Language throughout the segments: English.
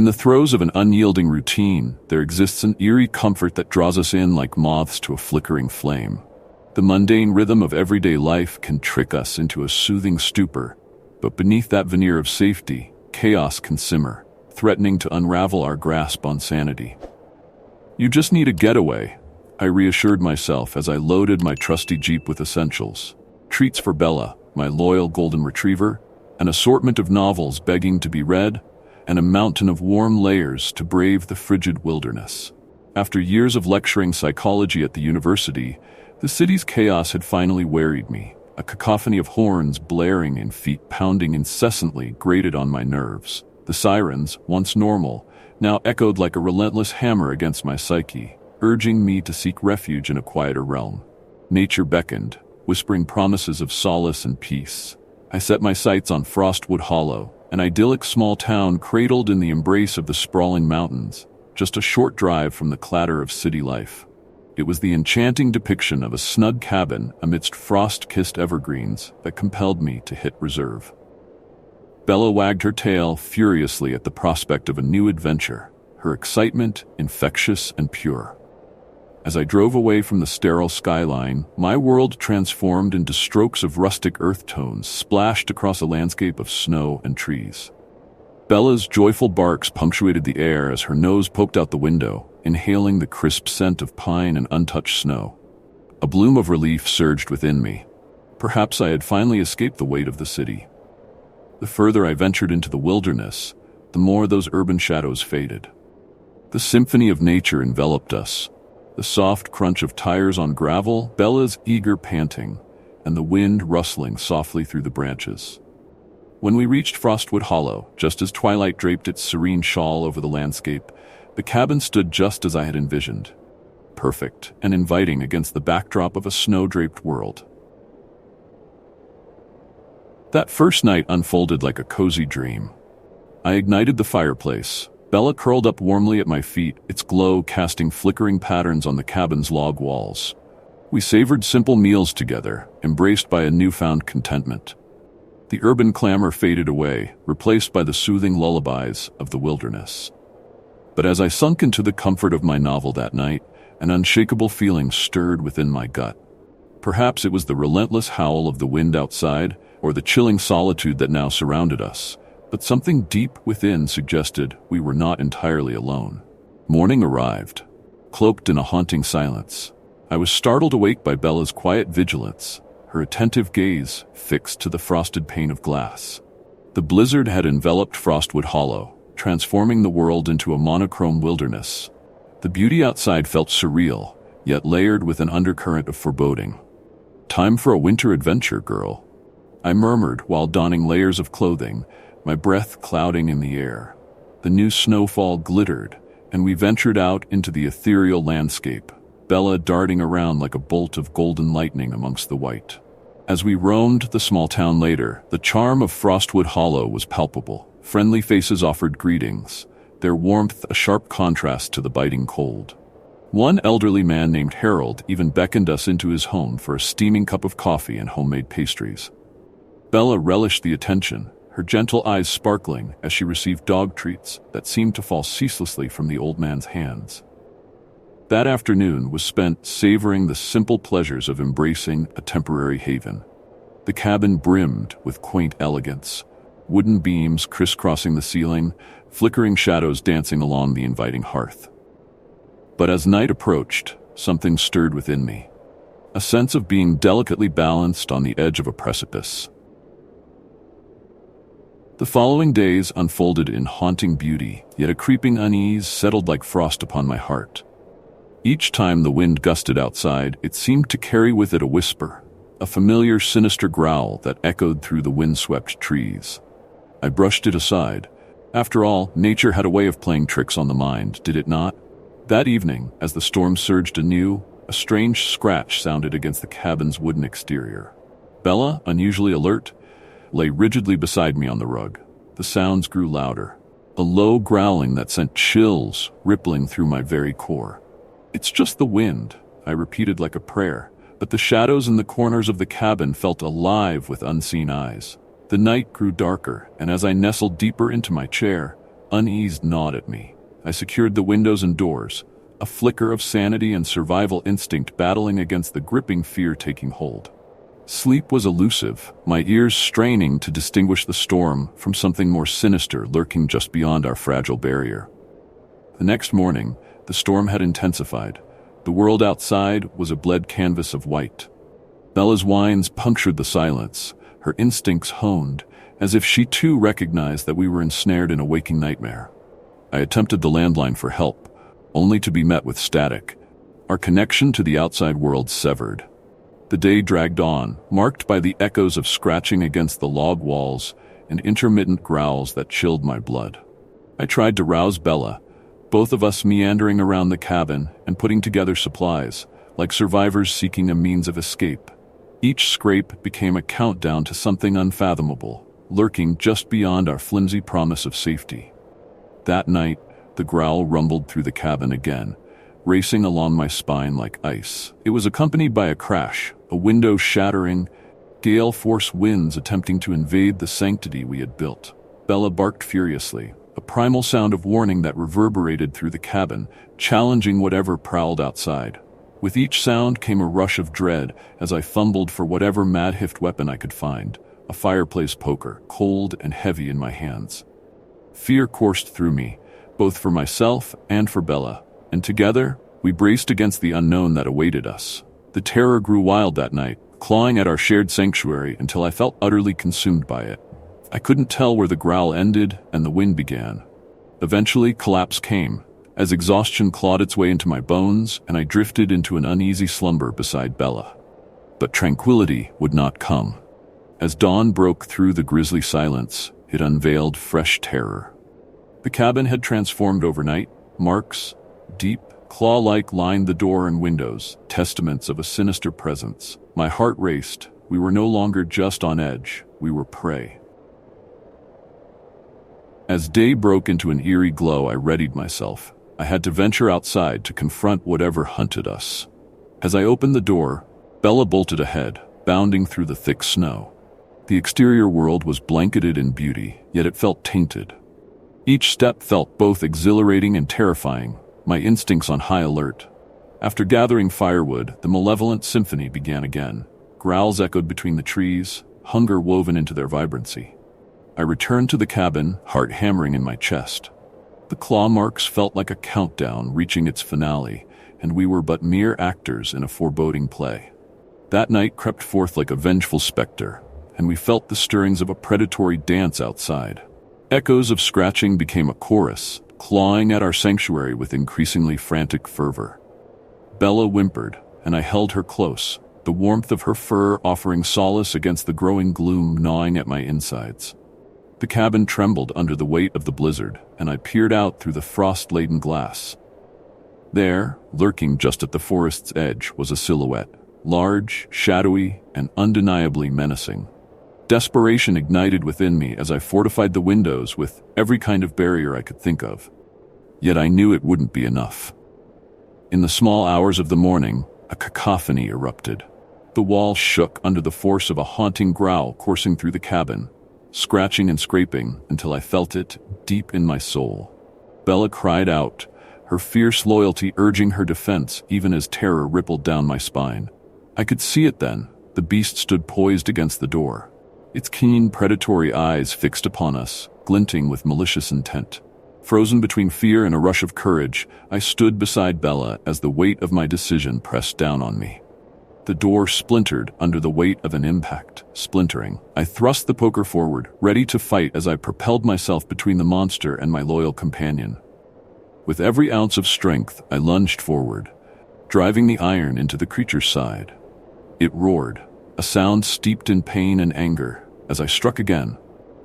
In the throes of an unyielding routine, there exists an eerie comfort that draws us in like moths to a flickering flame. The mundane rhythm of everyday life can trick us into a soothing stupor, but beneath that veneer of safety, chaos can simmer, threatening to unravel our grasp on sanity. "You just need a getaway," I reassured myself as I loaded my trusty Jeep with essentials. Treats for Bella, my loyal golden retriever, an assortment of novels begging to be read, and a mountain of warm layers to brave the frigid wilderness. After years of lecturing psychology at the university, the city's chaos had finally wearied me. A cacophony of horns blaring and feet pounding incessantly grated on my nerves. The sirens, once normal, now echoed like a relentless hammer against my psyche, urging me to seek refuge in a quieter realm. Nature beckoned, whispering promises of solace and peace. I set my sights on Frostwood Hollow, an idyllic small town cradled in the embrace of the sprawling mountains, just a short drive from the clatter of city life. It was the enchanting depiction of a snug cabin amidst frost-kissed evergreens that compelled me to hit reserve. Bella wagged her tail furiously at the prospect of a new adventure, her excitement infectious and pure. As I drove away from the sterile skyline, my world transformed into strokes of rustic earth tones splashed across a landscape of snow and trees. Bella's joyful barks punctuated the air as her nose poked out the window, inhaling the crisp scent of pine and untouched snow. A bloom of relief surged within me. Perhaps I had finally escaped the weight of the city. The further I ventured into the wilderness, the more those urban shadows faded. The symphony of nature enveloped us. The soft crunch of tires on gravel, Bella's eager panting, and the wind rustling softly through the branches. When we reached Frostwood Hollow, just as twilight draped its serene shawl over the landscape, the cabin stood just as I had envisioned. Perfect and inviting against the backdrop of a snow-draped world. That first night unfolded like a cozy dream. I ignited the fireplace. Bella curled up warmly at my feet, its glow casting flickering patterns on the cabin's log walls. We savored simple meals together, embraced by a newfound contentment. The urban clamor faded away, replaced by the soothing lullabies of the wilderness. But as I sunk into the comfort of my novel that night, an unshakable feeling stirred within my gut. Perhaps it was the relentless howl of the wind outside, or the chilling solitude that now surrounded us. But something deep within suggested we were not entirely alone. Morning arrived, cloaked in a haunting silence. I was startled awake by Bella's quiet vigilance, her attentive gaze fixed to the frosted pane of glass. The blizzard had enveloped Frostwood Hollow, transforming the world into a monochrome wilderness. The beauty outside felt surreal, yet layered with an undercurrent of foreboding. "Time for a winter adventure, girl," I murmured while donning layers of clothing, my breath clouding in the air. The new snowfall glittered, and we ventured out into the ethereal landscape, Bella darting around like a bolt of golden lightning amongst the white. As we roamed the small town later, the charm of Frostwood Hollow was palpable. Friendly faces offered greetings, their warmth a sharp contrast to the biting cold. One elderly man named Harold even beckoned us into his home for a steaming cup of coffee and homemade pastries. Bella relished the attention, her gentle eyes sparkling as she received dog treats that seemed to fall ceaselessly from the old man's hands. That afternoon was spent savoring the simple pleasures of embracing a temporary haven. The cabin brimmed with quaint elegance, wooden beams crisscrossing the ceiling, flickering shadows dancing along the inviting hearth. But as night approached, something stirred within me, a sense of being delicately balanced on the edge of a precipice. The following days unfolded in haunting beauty, yet a creeping unease settled like frost upon my heart. Each time the wind gusted outside, it seemed to carry with it a whisper, a familiar sinister growl that echoed through the windswept trees. I brushed it aside. After all, nature had a way of playing tricks on the mind, did it not? That evening, as the storm surged anew, a strange scratch sounded against the cabin's wooden exterior. Bella, unusually alert, lay rigidly beside me on the rug. The sounds grew louder, a low growling that sent chills rippling through my very core. "It's just the wind," I repeated like a prayer, but the shadows in the corners of the cabin felt alive with unseen eyes. The night grew darker, and as I nestled deeper into my chair, unease gnawed at me. I secured the windows and doors, a flicker of sanity and survival instinct battling against the gripping fear taking hold. Sleep was elusive, my ears straining to distinguish the storm from something more sinister lurking just beyond our fragile barrier. The next morning, the storm had intensified. The world outside was a bled canvas of white. Bella's whines punctured the silence, her instincts honed, as if she too recognized that we were ensnared in a waking nightmare. I attempted the landline for help, only to be met with static, our connection to the outside world severed. The day dragged on, marked by the echoes of scratching against the log walls and intermittent growls that chilled my blood. I tried to rouse Bella, both of us meandering around the cabin and putting together supplies, like survivors seeking a means of escape. Each scrape became a countdown to something unfathomable, lurking just beyond our flimsy promise of safety. That night, the growl rumbled through the cabin again, racing along my spine like ice. It was accompanied by a crash, a window shattering, gale-force winds attempting to invade the sanctity we had built. Bella barked furiously, a primal sound of warning that reverberated through the cabin, challenging whatever prowled outside. With each sound came a rush of dread as I fumbled for whatever mad-hift weapon I could find, a fireplace poker, cold and heavy in my hands. Fear coursed through me, both for myself and for Bella, and together, we braced against the unknown that awaited us. The terror grew wild that night, clawing at our shared sanctuary until I felt utterly consumed by it. I couldn't tell where the growl ended and the wind began. Eventually, collapse came, as exhaustion clawed its way into my bones and I drifted into an uneasy slumber beside Bella. But tranquility would not come. As dawn broke through the grisly silence, it unveiled fresh terror. The cabin had transformed overnight. Marks, deep, claw-like, lined the door and windows, testaments of a sinister presence. My heart raced. We were no longer just on edge, we were prey. As day broke into an eerie glow, I readied myself. I had to venture outside to confront whatever hunted us. As I opened the door, Bella bolted ahead, bounding through the thick snow. The exterior world was blanketed in beauty, yet it felt tainted. Each step felt both exhilarating and terrifying, my instincts on high alert. After gathering firewood, the malevolent symphony began again. Growls echoed between the trees, hunger woven into their vibrancy. I returned to the cabin, heart hammering in my chest. The claw marks felt like a countdown reaching its finale, and we were but mere actors in a foreboding play. That night crept forth like a vengeful specter, and we felt the stirrings of a predatory dance outside. Echoes of scratching became a chorus, clawing at our sanctuary with increasingly frantic fervor. Bella whimpered, and I held her close, the warmth of her fur offering solace against the growing gloom gnawing at my insides. The cabin trembled under the weight of the blizzard, and I peered out through the frost-laden glass. There, lurking just at the forest's edge, was a silhouette, large, shadowy, and undeniably menacing. Desperation ignited within me as I fortified the windows with every kind of barrier I could think of. Yet I knew it wouldn't be enough. In the small hours of the morning, a cacophony erupted. The walls shook under the force of a haunting growl coursing through the cabin, scratching and scraping until I felt it deep in my soul. Bella cried out, her fierce loyalty urging her defense even as terror rippled down my spine. I could see it then. The beast stood poised against the door, its keen, predatory eyes fixed upon us, glinting with malicious intent. Frozen between fear and a rush of courage, I stood beside Bella as the weight of my decision pressed down on me. The door splintered under the weight of an impact, splintering. I thrust the poker forward, ready to fight as I propelled myself between the monster and my loyal companion. With every ounce of strength, I lunged forward, driving the iron into the creature's side. It roared, a sound steeped in pain and anger, as I struck again,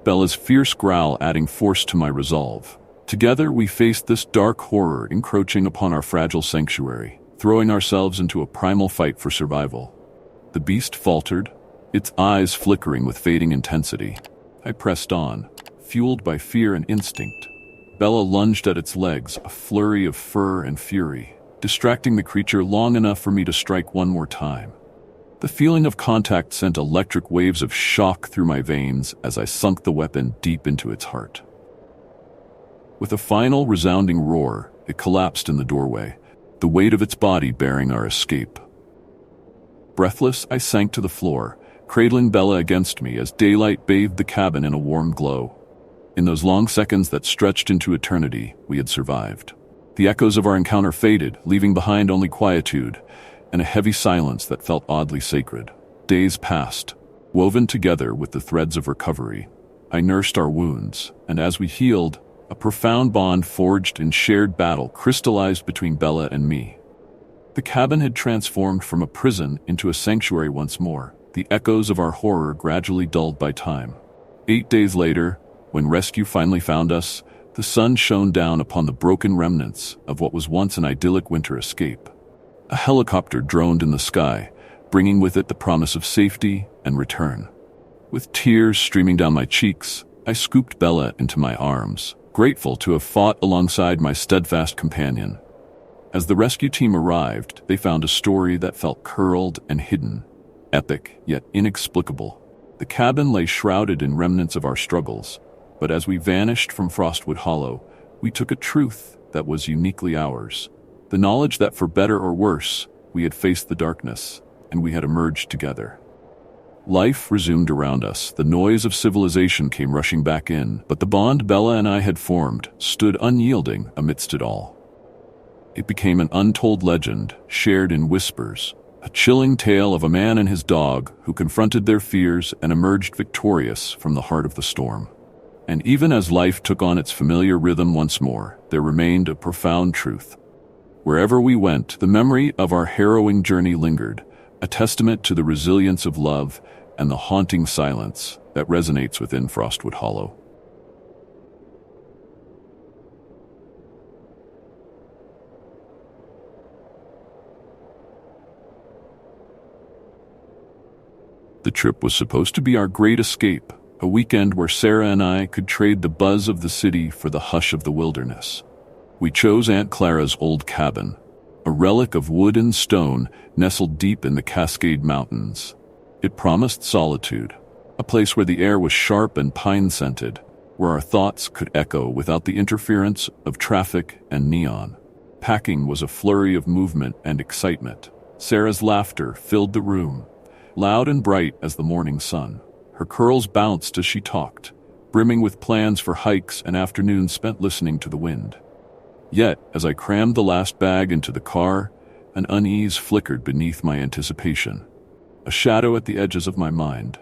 Bella's fierce growl adding force to my resolve. Together we faced this dark horror encroaching upon our fragile sanctuary, throwing ourselves into a primal fight for survival. The beast faltered, its eyes flickering with fading intensity. I pressed on, fueled by fear and instinct. Bella lunged at its legs, a flurry of fur and fury, distracting the creature long enough for me to strike one more time. The feeling of contact sent electric waves of shock through my veins as I sunk the weapon deep into its heart. With a final resounding roar, it collapsed in the doorway, the weight of its body bearing our escape. Breathless, I sank to the floor, cradling Bella against me as daylight bathed the cabin in a warm glow. In those long seconds that stretched into eternity, we had survived. The echoes of our encounter faded, leaving behind only quietude and a heavy silence that felt oddly sacred. Days passed, woven together with the threads of recovery. I nursed our wounds, and as we healed, a profound bond forged in shared battle crystallized between Bella and me. The cabin had transformed from a prison into a sanctuary once more, the echoes of our horror gradually dulled by time. 8 days later, when rescue finally found us, the sun shone down upon the broken remnants of what was once an idyllic winter escape. A helicopter droned in the sky, bringing with it the promise of safety and return. With tears streaming down my cheeks, I scooped Bella into my arms, grateful to have fought alongside my steadfast companion. As the rescue team arrived, they found a story that felt curled and hidden, epic yet inexplicable. The cabin lay shrouded in remnants of our struggles, but as we vanished from Frostwood Hollow, we took a truth that was uniquely ours. The knowledge that for better or worse, we had faced the darkness, and we had emerged together. Life resumed around us. The noise of civilization came rushing back in, but the bond Bella and I had formed stood unyielding amidst it all. It became an untold legend, shared in whispers, a chilling tale of a man and his dog who confronted their fears and emerged victorious from the heart of the storm. And even as life took on its familiar rhythm once more, there remained a profound truth. Wherever we went, the memory of our harrowing journey lingered, a testament to the resilience of love and the haunting silence that resonates within Frostwood Hollow. The trip was supposed to be our great escape, a weekend where Sarah and I could trade the buzz of the city for the hush of the wilderness. We chose Aunt Clara's old cabin, a relic of wood and stone nestled deep in the Cascade Mountains. It promised solitude, a place where the air was sharp and pine-scented, where our thoughts could echo without the interference of traffic and neon. Packing was a flurry of movement and excitement. Sarah's laughter filled the room, loud and bright as the morning sun. Her curls bounced as she talked, brimming with plans for hikes and afternoons spent listening to the wind. Yet, as I crammed the last bag into the car, an unease flickered beneath my anticipation, a shadow at the edges of my mind.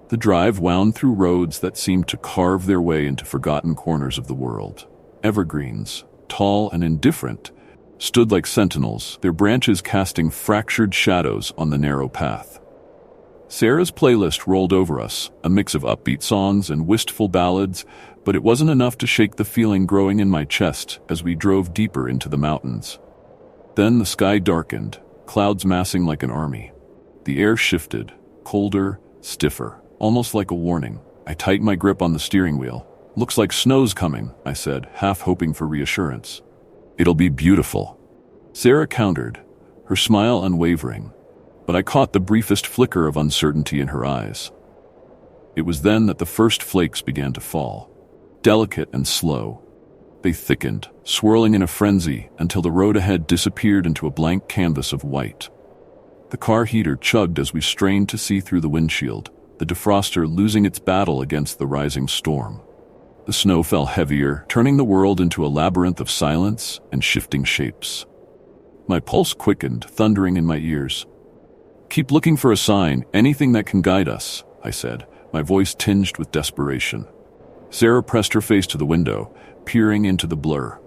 The drive wound through roads that seemed to carve their way into forgotten corners of the world. Evergreens, tall and indifferent, stood like sentinels, their branches casting fractured shadows on the narrow path. Sarah's playlist rolled over us, a mix of upbeat songs and wistful ballads, but it wasn't enough to shake the feeling growing in my chest as we drove deeper into the mountains. Then the sky darkened, clouds massing like an army. The air shifted, colder, stiffer, almost like a warning. I tightened my grip on the steering wheel. "Looks like snow's coming," I said, half hoping for reassurance. "It'll be beautiful," Sarah countered, her smile unwavering, but I caught the briefest flicker of uncertainty in her eyes. It was then that the first flakes began to fall, delicate and slow. They thickened, swirling in a frenzy until the road ahead disappeared into a blank canvas of white. The car heater chugged as we strained to see through the windshield, the defroster losing its battle against the rising storm. The snow fell heavier, turning the world into a labyrinth of silence and shifting shapes. My pulse quickened, thundering in my ears. "Keep looking for a sign, anything that can guide us," I said, my voice tinged with desperation. Sarah pressed her face to the window, peering into the blur.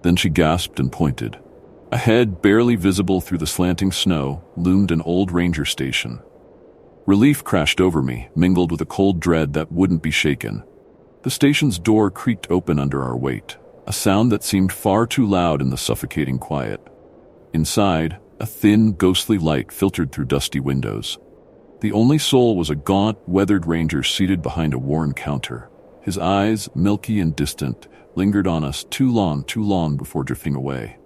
Then she gasped and pointed. Ahead, barely visible through the slanting snow, loomed an old ranger station. Relief crashed over me, mingled with a cold dread that wouldn't be shaken. The station's door creaked open under our weight, a sound that seemed far too loud in the suffocating quiet. Inside, a thin, ghostly light filtered through dusty windows. The only soul was a gaunt, weathered ranger seated behind a worn counter. His eyes, milky and distant, lingered on us too long before drifting away.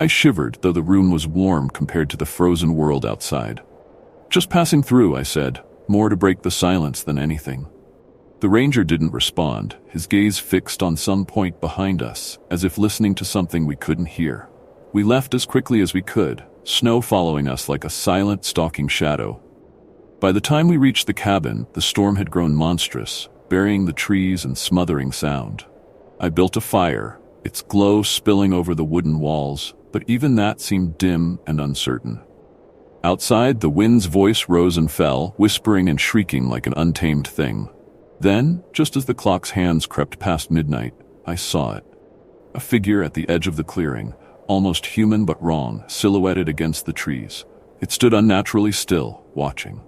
I shivered, though the room was warm compared to the frozen world outside. "Just passing through," I said, more to break the silence than anything. The ranger didn't respond, his gaze fixed on some point behind us, as if listening to something we couldn't hear. We left as quickly as we could, Snow following us like a silent, stalking shadow. By the time we reached the cabin, the storm had grown monstrous, burying the trees and smothering sound. I built a fire, its glow spilling over the wooden walls, but even that seemed dim and uncertain. Outside, the wind's voice rose and fell, whispering and shrieking like an untamed thing. Then, just as the clock's hands crept past midnight, I saw it. A figure at the edge of the clearing, almost human but wrong, silhouetted against the trees. It stood unnaturally still, watching.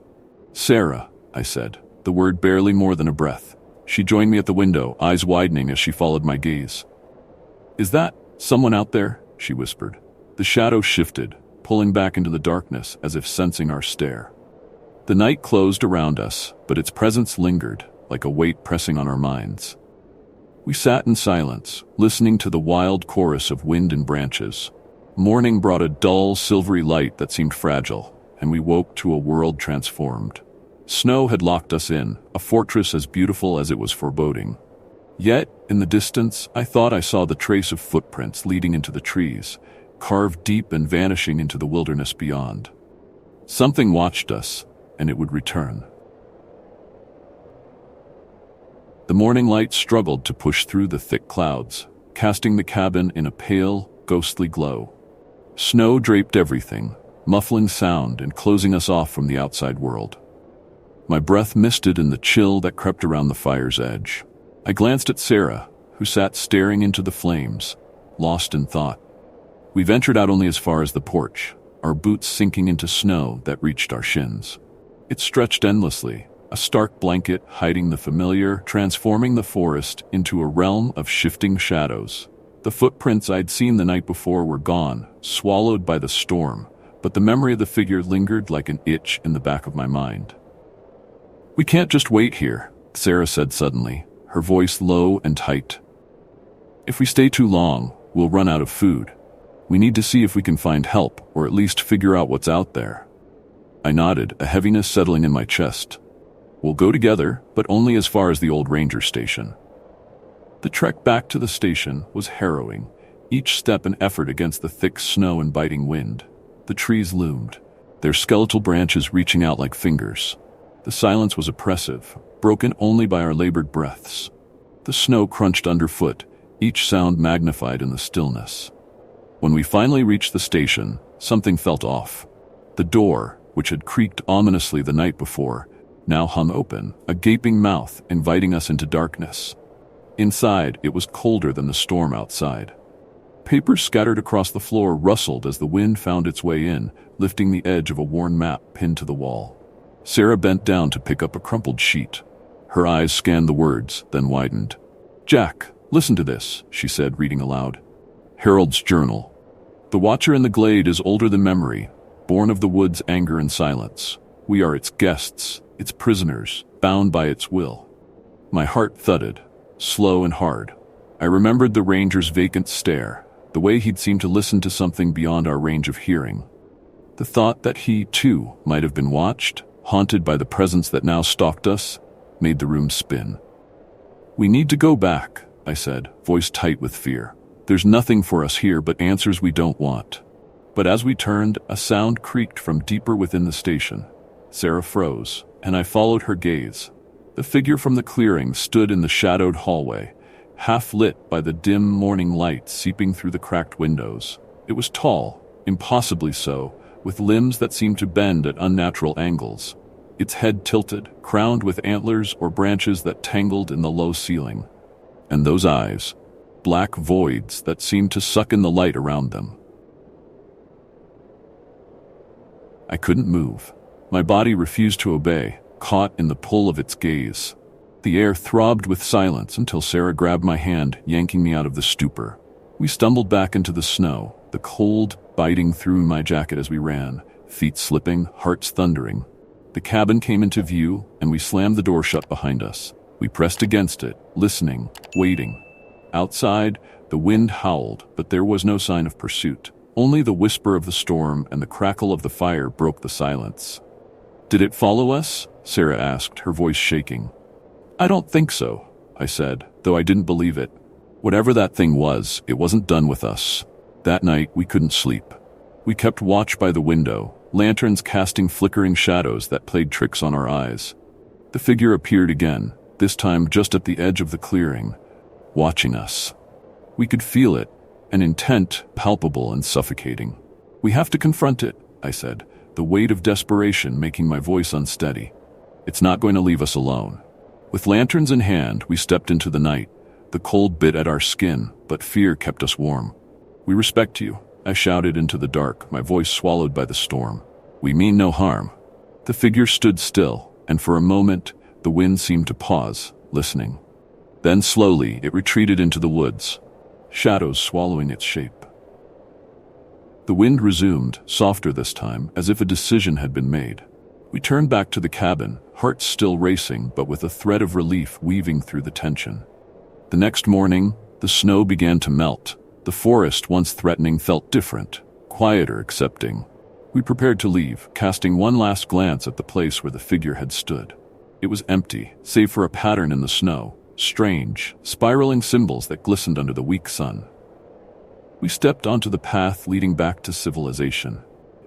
"Sarah," I said, the word barely more than a breath. She joined me at the window, eyes widening as she followed my gaze. "Is that someone out there?" she whispered. The shadow shifted, pulling back into the darkness as if sensing our stare. The night closed around us, but its presence lingered, like a weight pressing on our minds. We sat in silence, listening to the wild chorus of wind and branches. Morning brought a dull, silvery light that seemed fragile, and we woke to a world transformed. Snow had locked us in, a fortress as beautiful as it was foreboding. Yet, in the distance, I thought I saw the trace of footprints leading into the trees, carved deep and vanishing into the wilderness beyond. Something watched us, and it would return. The morning light struggled to push through the thick clouds, casting the cabin in a pale, ghostly glow. Snow draped everything, muffling sound and closing us off from the outside world. My breath misted in the chill that crept around the fire's edge. I glanced at Sarah, who sat staring into the flames, lost in thought. We ventured out only as far as the porch, our boots sinking into snow that reached our shins. It stretched endlessly, a stark blanket hiding the familiar, transforming the forest into a realm of shifting shadows. The footprints I'd seen the night before were gone, swallowed by the storm, but the memory of the figure lingered like an itch in the back of my mind. "We can't just wait here," Sarah said suddenly, her voice low and tight. "If we stay too long, we'll run out of food. We need to see if we can find help, or at least figure out what's out there." I nodded, a heaviness settling in my chest. "We'll go together, but only as far as the old ranger station." The trek back to the station was harrowing, each step an effort against the thick snow and biting wind. The trees loomed, their skeletal branches reaching out like fingers. The silence was oppressive, broken only by our labored breaths. The snow crunched underfoot, each sound magnified in the stillness. When we finally reached the station, something felt off. The door, which had creaked ominously the night before, now hung open, a gaping mouth inviting us into darkness. Inside, it was colder than the storm outside. Papers scattered across the floor rustled as the wind found its way in, lifting the edge of a worn map pinned to the wall. Sarah bent down to pick up a crumpled sheet. Her eyes scanned the words, then widened. "Jack, listen to this," she said, reading aloud. "Harold's journal. The watcher in the glade is older than memory, born of the wood's anger and silence. We are its guests, its prisoners, bound by its will." My heart thudded, slow and hard. I remembered the ranger's vacant stare, the way he'd seemed to listen to something beyond our range of hearing. The thought that he, too, might have been watched, haunted by the presence that now stalked us, made the room spin. "We need to go back," I said, voice tight with fear. "There's nothing for us here but answers we don't want." But as we turned, a sound creaked from deeper within the station. Sarah froze, and I followed her gaze. The figure from the clearing stood in the shadowed hallway, half lit by the dim morning light seeping through the cracked windows. It was tall, impossibly so, with limbs that seemed to bend at unnatural angles. Its head tilted, crowned with antlers or branches that tangled in the low ceiling. And those eyes, black voids that seemed to suck in the light around them. I couldn't move. My body refused to obey, caught in the pull of its gaze. The air throbbed with silence until Sarah grabbed my hand, yanking me out of the stupor. We stumbled back into the snow, the cold biting through my jacket as we ran, feet slipping, hearts thundering. The cabin came into view, and we slammed the door shut behind us. We pressed against it, listening, waiting. Outside, the wind howled, but there was no sign of pursuit. Only the whisper of the storm and the crackle of the fire broke the silence. "Did it follow us?" Sarah asked, her voice shaking. I don't think so, I said, though I didn't believe it. Whatever that thing was, it wasn't done with us. That night, we couldn't sleep. We kept watch by the window, lanterns casting flickering shadows that played tricks on our eyes. The figure appeared again, this time just at the edge of the clearing, watching us. We could feel it, an intent, palpable and suffocating. We have to confront it, I said, the weight of desperation making my voice unsteady. It's not going to leave us alone. With lanterns in hand, we stepped into the night. The cold bit at our skin, but fear kept us warm. We respect you, I shouted into the dark, my voice swallowed by the storm. We mean no harm. The figure stood still, and for a moment, the wind seemed to pause, listening. Then slowly, it retreated into the woods, shadows swallowing its shape. The wind resumed, softer this time, as if a decision had been made. We turned back to the cabin, hearts still racing, but with a thread of relief weaving through the tension. The next morning, the snow began to melt. The forest, once threatening, felt different, quieter, accepting. We prepared to leave, casting one last glance at the place where the figure had stood. It was empty, save for a pattern in the snow, strange, spiraling symbols that glistened under the weak sun. We stepped onto the path leading back to civilization,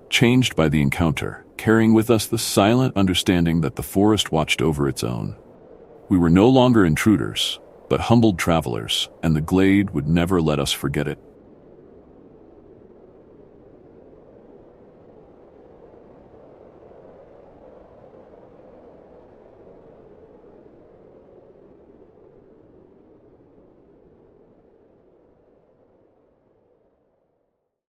changed by the encounter, carrying with us the silent understanding that the forest watched over its own. We were no longer intruders, but humbled travelers, and the glade would never let us forget it.